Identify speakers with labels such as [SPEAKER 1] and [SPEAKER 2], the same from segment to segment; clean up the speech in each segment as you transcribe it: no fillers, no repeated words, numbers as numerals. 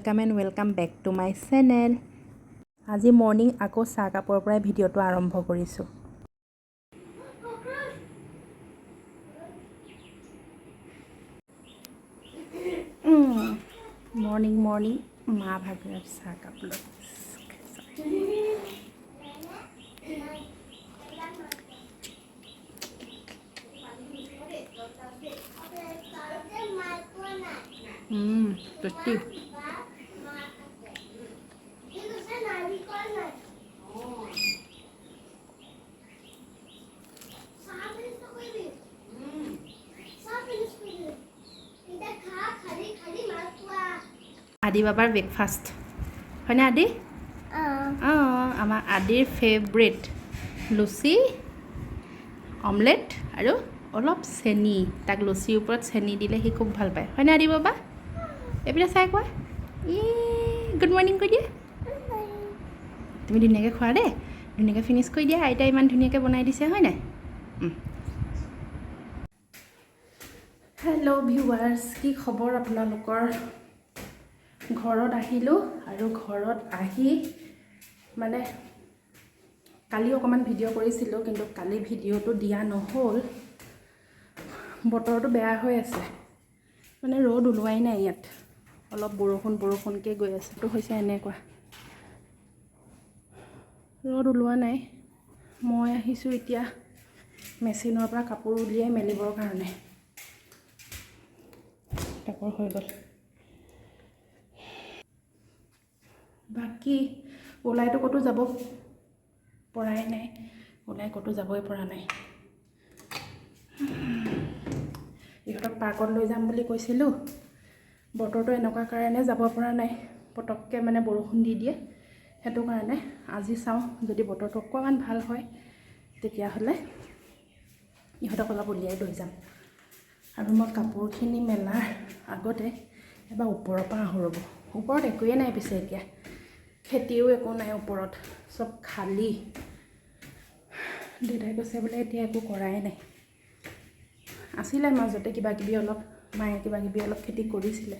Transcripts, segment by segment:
[SPEAKER 1] Welcome and welcome back to my channel. आज morning आको चाह कापर पৰাই ভিডিঅ'টো आरम्भ কৰিছো। मर्निंग मर्निंग माँ भागर चाह काप লৈ टेस्टी आदि बाबार ब्रेकफास्ट है ना आदि आमार आदिर फेवरेट लुचि ऑमलेट और अलप चेनी तक लुचिर ऊपर चेनी दिले हि खूब ভাল पाয় है ना आदि बाबा एपिने चाय कोৱা गुड मर्निंग কৈ দিয়া তুমি ধুনীয়াকৈ খোৱা দে ধুনীয়াকৈ ফিনিশ কৰি দিয়া আইতা ইমান ধুনীয়াকৈ বনাই দিছে হয় নাই हेलो ভিউৱাৰ্স কি খবৰ আপোনালোকৰ ঘৰত আহিলো আৰু ঘৰত আহি মানে কালি অকমান ভিডিও কৰিছিলো কিন্তু কালি ভিডিওটো দিয়া নহল বতৰটো বেয়া হৈ আছে মানে ৰ'দ ওলোৱাই নাই ইয়াত অলপ বৰষুণকে গৈ আছে তো হৈছে এনেকুৱা ৰ'দ ওলোৱা নাই মই আহিছো এতিয়া মেচিনৰ পৰা কাপোৰ উলিয়াই মেলিবৰ কাৰণে কাপোৰ হৈ গ'ল বাকি ওলাইটো কতো যাব পৰাই নাই ওলাই কতো যাবই পৰা নাই ইহঁতক পাৰ্কত লৈ যাম বুলি কৈছিলো বতৰটো এনেকুৱা কাৰণে যাব পৰা নাই পটককে মানে বৰষুণ দি দিয়ে হেতু কাৰণে আজি চাও যদি বতৰটো অকমান ভাল হয় তেতিয়া হলে ইহঁতক অলপ উলিয়াই লৈ যাম আৰু মই কাপোৰখিনি মেলাৰ আগতে এবাৰ ওপৰৰ পৰা আহৰব ওপৰত একোৱে নাই পিছে এতিয়া খেতিও একো নাই ওপৰত সব খালি দেউতাই কৈছে বোলে এতিয়া একো কৰাই নাই আছিলে মাজতে কিবা কিবি অলপ মায়ে কিবা কিবি অলপ খেতি কৰিছিলে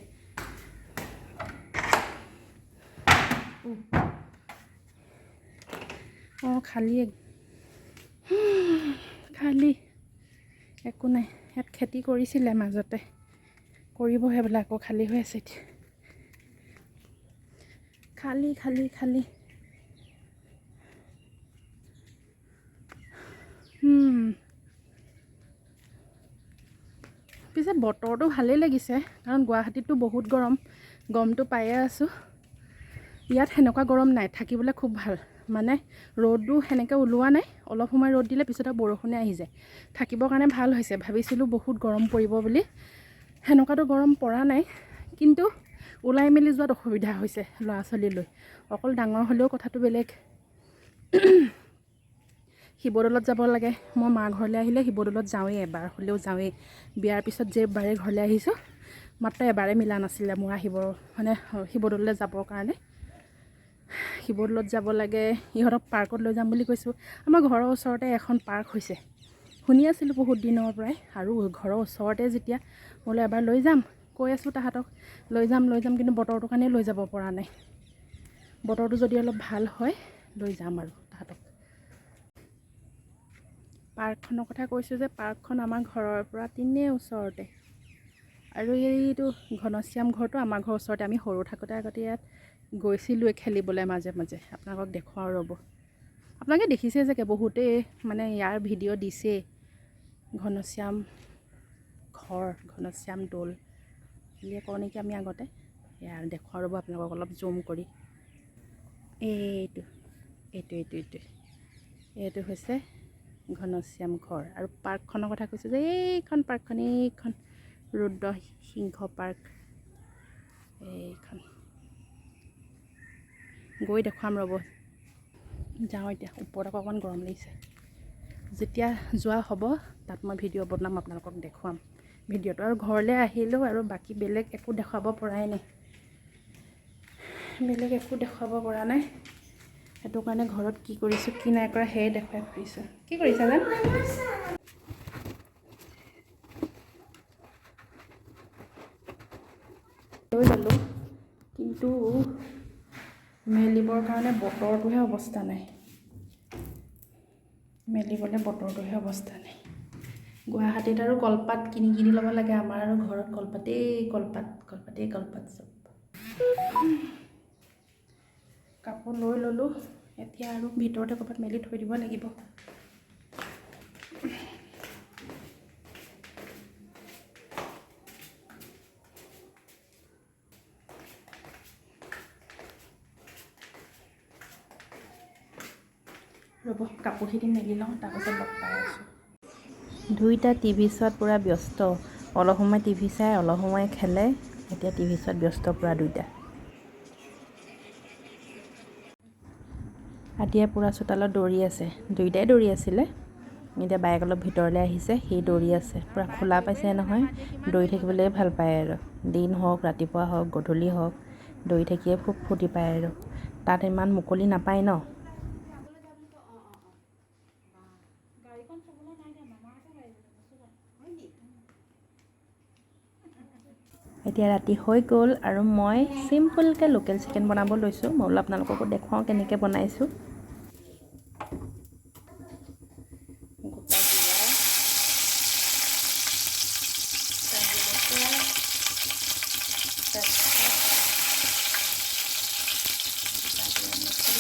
[SPEAKER 1] খালি একো নাই ইয়াত খেতি কৰিছিলে মাজতে কৰিবহে বোলে আকৌ খালি হৈ আছে এতিয়া খালি পিছে বতৰটো ভালেই লাগিছে কাৰণ গুৱাহাটীতটো বহুত গৰমটো পায়ে আছো ইয়াত হেনেকুৱা গৰম নাই থাকিবলৈ খুব ভাল মানে ৰ'দটো হেনেকৈ ওলোৱা নাই অলপ সময় ৰ'দ দিলে পিছতে বৰষুণে আহি যায় থাকিবৰ কাৰণে ভাল হৈছে ভাবিছিলো বহুত গৰম পৰিব বুলি হেনেকুৱাটো গৰম পৰা নাই কিন্তু ওলাই মেলি যোৱাত অসুবিধা হৈছে ল'ৰা ছোৱালী লৈ অকল ডাঙৰ হলেও কথাটো বেলেগ শিৱদৌলত যাব লাগে মই মা ঘৰলৈ আহিলে শিৱদৌলত যাওঁৱে এবাৰ হলেও যাওঁৱে বিয়াৰ পিছত যে বাৰে ঘৰলৈ আহিছো মাত্ৰ এবাৰে মিলা নাছিলে মোৰ আহিব মানে শিৱদৌললৈ যাবৰ কাৰণে শিৱদৌলত যাব লাগে ইহঁতক পাৰ্কত লৈ যাম বুলি কৈছো আমাৰ ঘৰৰ ওচৰতে এখন পাৰ্ক হৈছে শুনি আছিলো বহুত দিনৰ পৰাই আৰু ঘৰৰ ওচৰতে যেতিয়া মই এবাৰ লৈ যাম কৈ আছো তাহাতক লৈ যাম কিন্তু বতৰটো কাৰণে লৈ যাব পৰা নাই বতৰটো যদি অলপ ভাল হয় লৈ যাম আৰু তাহাতক পাৰ্কখনৰ কথা কৈছো যে পাৰ্কখন আমাৰ ঘৰৰ পৰা তিনে ওচৰতে আৰু এইটো ঘনশ্যাম ঘৰটো আমাৰ ঘৰৰ ওচৰতে আমি সৰু থাকোতে আগতে ইয়াত গৈছিলো খেলিবলৈ মাজে মাজে আপোনাক দেখুৱাও ৰব আপোনালোকে দেখিছে যে বহুতে মানে ইয়াৰ ভিডিও দিছে ঘনশ্যাম ঘৰ ঘনশ্যাম দৌল ইয়ে কওঁ নেকি আমি আগতে ইয়াৰ দেখুৱাও ৰব আপোনালোকক অলপ জুম কৰি এইটো হৈছে ঘনশ্যাম ঘৰ আৰু পাৰ্কখনৰ কথা কৈছো যে এইখন ৰুদ্ৰ সিংহ পাৰ্ক এইখন গৈ দেখুৱাম ৰব যাওঁ এতিয়া ওপৰত অকমান গৰম লাগিছে যেতিয়া যোৱা হ'ব তাত মই ভিডিও বনাম আপোনালোকক দেখুৱাম ভিডিওটো আৰু ঘৰলৈ আহিলো আৰু বাকি বেলেগ একো দেখাব পৰাই নাই হেতু কাৰণে ঘৰত কি কৰিছো কি নাই কৰা হে দেখাই ফুৰিছো কি কৰিছা জান লৈ গলো কিন্তু মেলিবৰ কাৰণে বতৰটোহে অৱস্থা নাই, মেলিবলৈ বতৰটোহে অৱস্থা নাই। গুৱাহাটীত আৰু কলপাত কিনি কিনি ল'ব লাগে, আমাৰ আৰু ঘৰত কলপাতেই কলপাত চব। কাপোৰ লৈ ল'লোঁ, এতিয়া আৰু ভিতৰতে ক'ৰবাত মেলি থৈ দিব লাগিব। ৰ'ব কাপোৰখিনি মেলি লওঁ, তাৰপাছত লগ পাই আছোঁ। দুইটা টিভি চোৱাত পূৰা ব্যস্ত, অলপ সময় টিভি চাই অলপ সময় খেলে, এতিয়া টিভি চোৱাত ব্যস্ত পূৰা দুইটা। এতিয়া পূৰা চোতালত দৌৰি আছে, দুইটাই দৌৰি আছিলে। এতিয়া বায়েক অলপ ভিতৰলৈ আহিছে, সি দৌৰি আছে, পূৰা খোলা পাইছে নহয়, দৌৰি থাকিবলৈ ভাল পায় আৰু। দিন হওক, ৰাতিপুৱা হওক, গধূলি হওক, দৌৰি থাকিয়ে খুব ফূৰ্তি পায় আৰু। তাত ইমান মুকলি নাপায় ন। এতিয়া ৰাতি হৈ গ'ল আৰু মই চিম্পলকৈ লোকেল চিকেন বনাব লৈছোঁ। মই বোলো আপোনালোককো দেখুৱাওঁ কেনেকৈ বনাইছোঁ। গোটা জিৰা, কাজু মছলা,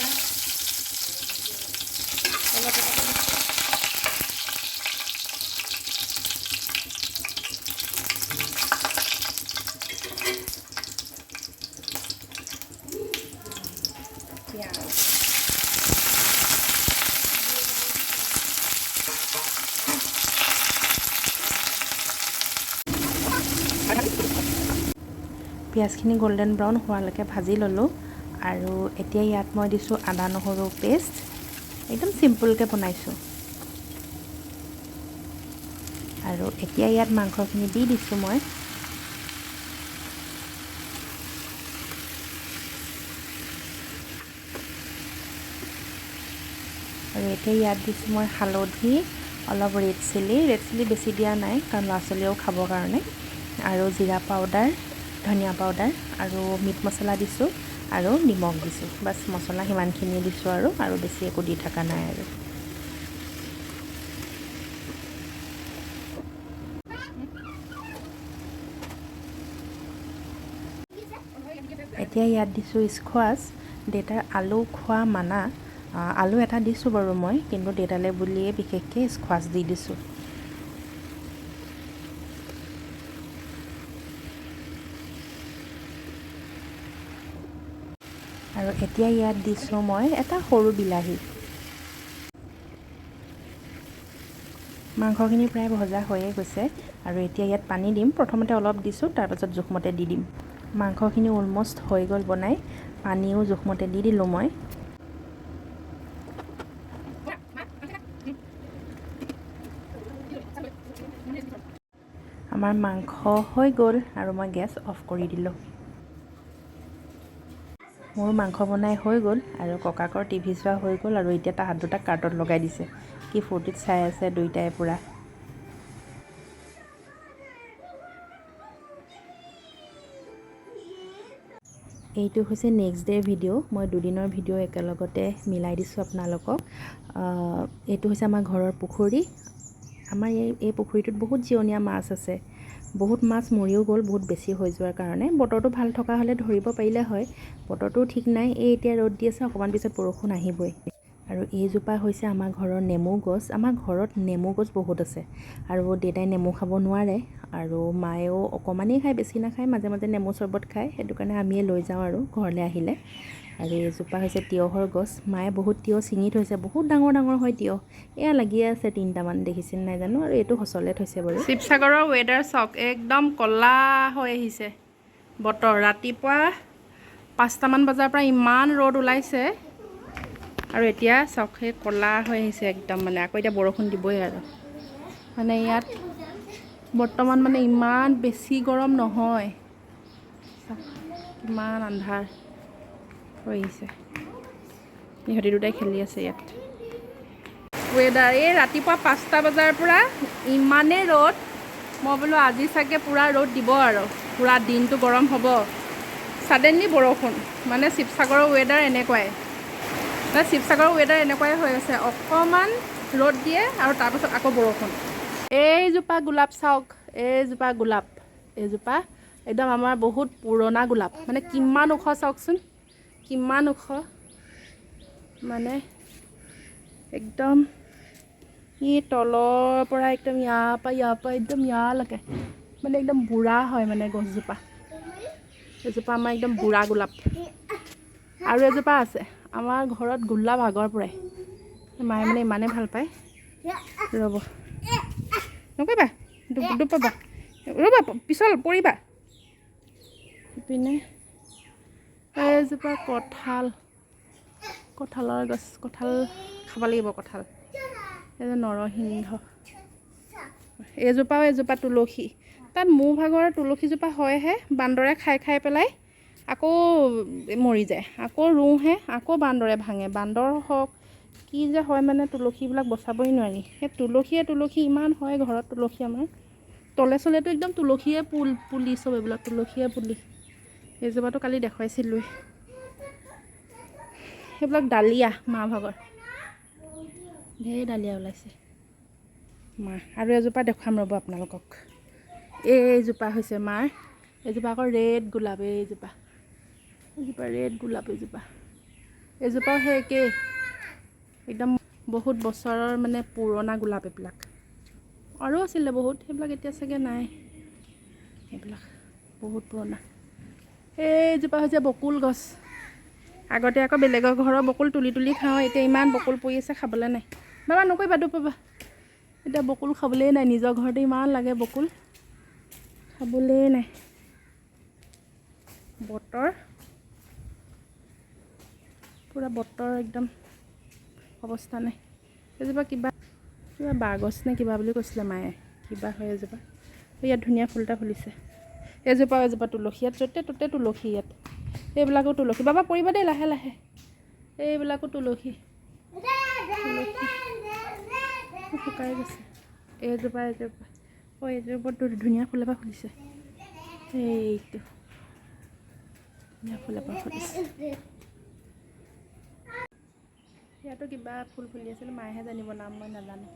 [SPEAKER 1] পিঁয়াজখিনি গল্ডেন ব্ৰাউন হোৱালৈকে ভাজি ল'লোঁ। আৰু এতিয়া ইয়াত মই দিছোঁ আদা নহৰু পেষ্ট, একদম চিম্পলকৈ বনাইছোঁ। আৰু এতিয়া ইয়াত মাংসখিনি দি দিছোঁ মই। আৰু এতিয়া ইয়াত দিছোঁ মই হালধি, অলপ ৰেড চিলি বেছি দিয়া নাই কাৰণ ল'ৰা ছোৱালীয়েও খাবৰ কাৰণে, আৰু জিৰা পাউডাৰ, ধনিয়া পাউডাৰ আৰু মিট মছলা দিছোঁ আৰু নিমখ দিছোঁ। বাছ মছলা সিমানখিনিয়ে দিছোঁ আৰু বেছি একো দি থকা নাই আৰু। এতিয়া ইয়াত দিছোঁ স্কোৱাছ। দেউতাৰ আলু খোৱা মানা, আলু এটা দিছোঁ বাৰু মই, কিন্তু দেউতালৈ বুলিয়ে বিশেষকৈ স্কোৱাছ দি দিছোঁ। আৰু এতিয়া ইয়াত দিছোঁ মই এটা সৰু বিলাহী। মাংসখিনি প্ৰায় ভজা হৈয়ে গৈছে আৰু এতিয়া ইয়াত পানী দিম। প্ৰথমতে অলপ দিছোঁ, তাৰপাছত জোখমতে দি দিম। মাংসখিনি অলমষ্ট হৈ গ'ল বনাই, পানীও জোখমতে দি দিলোঁ মই। আমাৰ মাংস হৈ গ'ল আৰু মই গেছ অফ কৰি দিলোঁ। মোৰ মাংস বনাই হৈ গ'ল আৰু ককাকৰ টিভি চোৱা হৈ গ'ল, আৰু এতিয়া তাহাঁত দুটাক কাৰ্টত লগাই দিছে। কি ফূৰ্তিত চাই আছে দুইটাই পূৰা। এইটো হৈছে নেক্সট ডে'ৰ ভিডিঅ'। মই দুদিনৰ ভিডিঅ' একেলগতে মিলাই দিছোঁ আপোনালোকক। এইটো হৈছে আমাৰ ঘৰৰ পুখুৰী। আমাৰ এই পুখুৰীটোত বহুত জিৰণীয়া মাছ আছে। বহুত মাছ মৰিও গ'ল বহুত বেছি হৈ যোৱাৰ কাৰণে। বতৰটো ভাল থকা হ'লে ধৰিব পাৰিলে হয়, বতৰটো ঠিক নাই। এতিয়া ৰ'দ দি আছে, অকণমান পিছত বৰষুণ আহিবই। আৰু এইজোপা হৈছে আমাৰ ঘৰৰ নেমু গছ। আমাৰ ঘৰত নেমু গছ বহুত আছে, আৰু দেউতাই নেমু খাব নোৱাৰে, আৰু মায়েও অকণমানেই খায়, বেছি নাখায়, মাজে মাজে নেমু চৰ্বত খায়। সেইটো কাৰণে আমিয়ে লৈ যাওঁ আৰু ঘৰলৈ আহিলে। আৰু এইজোপা হৈছে তিয়ঁহৰ গছ। মায়ে বহুত তিয়ঁহ ছিঙি থৈছে, বহুত ডাঙৰ ডাঙৰ হয় তিয়ঁহ। এয়া লাগিয়ে আছে 3টামান, দেখিছিল নাই জানো। আৰু এইটো সচলে থৈছে বাৰু। শিৱসাগৰৰ ৱেডাৰ চাওক, একদম ক'লা হৈ আহিছে বতৰ। ৰাতিপুৱা 5টামান বজাৰ পৰা ইমান ৰ'দ ওলাইছে, আৰু এতিয়া চাওক সেই ক'লা হৈ আহিছে একদম। মানে আকৌ এতিয়া বৰষুণ দিবই আৰু। মানে ইয়াত বৰ্তমান মানে ইমান বেছি গৰম নহয়, কিমান আন্ধাৰ হৈ আহিছে। ইহঁতি দুটাই খেলি আছে ইয়াত। ৱেডাৰ এই ৰাতিপুৱা 5টা বজাৰ পৰা ইমানেই ৰ'দ, মই বোলো আজি চাগে পূৰা ৰ'দ দিব আৰু পূৰা দিনটো গৰম হ'ব। ছাডেনলি বৰষুণ মানে শিৱসাগৰৰ ৱেডাৰ এনেকুৱাই মানে শিৱসাগৰৰ ৱেডাৰ এনেকুৱাই হৈ আছে অকণমান ৰ'দ দিয়ে আৰু তাৰপিছত আকৌ বৰষুণ এইজোপা গোলাপ চাওক এইজোপা গোলাপ এইজোপা একদম আমাৰ বহুত পুৰণা গোলাপ মানে কিমান ওখ চাওকচোন কিমান ওখ মানে একদম ই তলৰ পৰা একদম ইয়াৰ পৰা একদম ইয়ালৈকে মানে একদম বুঢ়া হয় মানে গছজোপা এজোপা আমাৰ একদম বুঢ়া গোলাপ আৰু এজোপা আছে আমাৰ ঘৰত গোলাপ আগৰ পৰাই মায়ে মানে ইমানেই ভাল পায় ৰ'ব নকৰিবা দুপ পাবা ৰ'বা পিছল পৰিবা ইপিনে এজোপা কঁঠালৰ গছ কঁঠাল খাব লাগিব কঁঠাল এই নৰসিংহ এজোপাও এজোপা তুলসী তাত মোৰ ভাগৰ তুলসীজোপা হয়হে বান্দৰে খাই পেলাই আকৌ মৰি যায় আকৌ ৰুওঁহে আকৌ বান্দৰে ভাঙে বান্দৰ হওক কি যে হয় মানে তুলসীবিলাক বচাবই নোৱাৰি সেই তুলসী ইমান হয় ঘৰত তুলসী আমাৰ তলে চলেতো একদম তুলসীয়ে পুলি চব এইবিলাক তুলসীয়ে পুলি এইজোপাটো কালি দেখুৱাইছিলোঁ সেইবিলাক ডালিয়া মা ভাগৰ ঢেৰ ডালিয়া ওলাইছে মা আৰু এজোপা দেখুৱাম ৰ'ব আপোনালোকক এইজোপা হৈছে মাৰ এইজোপা আকৌ ৰেড গোলাপ এইজোপা ৰেড গোলাপ এইজোপাও সেই একেই একদম বহুত বছৰৰ মানে পুৰণা গোলাপ এইবিলাক আৰু আছিলে বহুত সেইবিলাক এতিয়া চাগে নাই সেইবিলাক বহুত পুৰণা এইজোপা হৈছে বকুল গছ আগতে আকৌ বেলেগৰ ঘৰৰ বকুল তুলি খাওঁ এতিয়া ইমান বকুল পৰি আছে খাবলৈ নাই বাবা নকৰিবা দুখ পাবা এতিয়া বকুল খাবলৈই নাই নিজৰ ঘৰতে ইমান লাগে বকুল খাবলৈই নাই বতৰ পুৰা বতৰ একদম অৱস্থা নাই এজোপা কিবা বাগছ নে কিবা বুলি কৈছিলে মায়ে কিবা হয় এজোপা ইয়াত ধুনীয়া ফুল এটা ফুলিছে এজোপা তুলসী ইয়াত য'তে ত'তে তুলসী ইয়াত এইবিলাকো তুলসী বাবা পৰিবা দেই লাহে লাহে এইবিলাকো তুলসী শুকাই গৈছে এইজোপা এইজোপা ধুনীয়া ফুল এপাহ ফুলিছে এইটো ধুনীয়া ফুল এপাহ ফুলিছে ইয়াতো কিবা ফুল ফুলি আছিল মায়েহে জানিব নাম মই নাজানো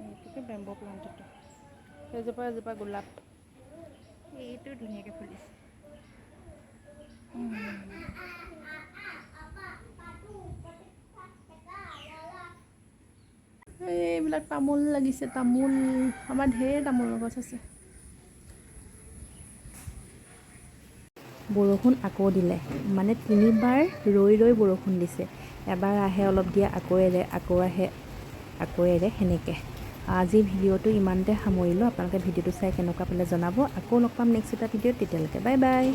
[SPEAKER 1] এইটোকে বেম্বো প্লাণ্টটো এজোপা গোলাপ এইটো ধুনীয়াকৈ ফুলিছে এইবিলাক তামোল লাগিছে তামোল আমাৰ ঢেৰ তামোলৰ গছ আছে বৰষুণ আকৌ দিলে মানে 3বাৰ ৰৈ বৰষুণ দিছে এবাৰ আহে অলপ দিয়ে আকৌ এৰে আকৌ আহে আকৌ এৰে সেনেকৈ আজি ভিডিঅ'টো ইমানতে সামৰিলোঁ আপোনালোকে ভিডিঅ'টো চাই কেনেকুৱা পালে জনাব আকৌ লগ পাম নেক্সট এটা ভিডিঅ'ত তেতিয়ালৈকে বাই বাই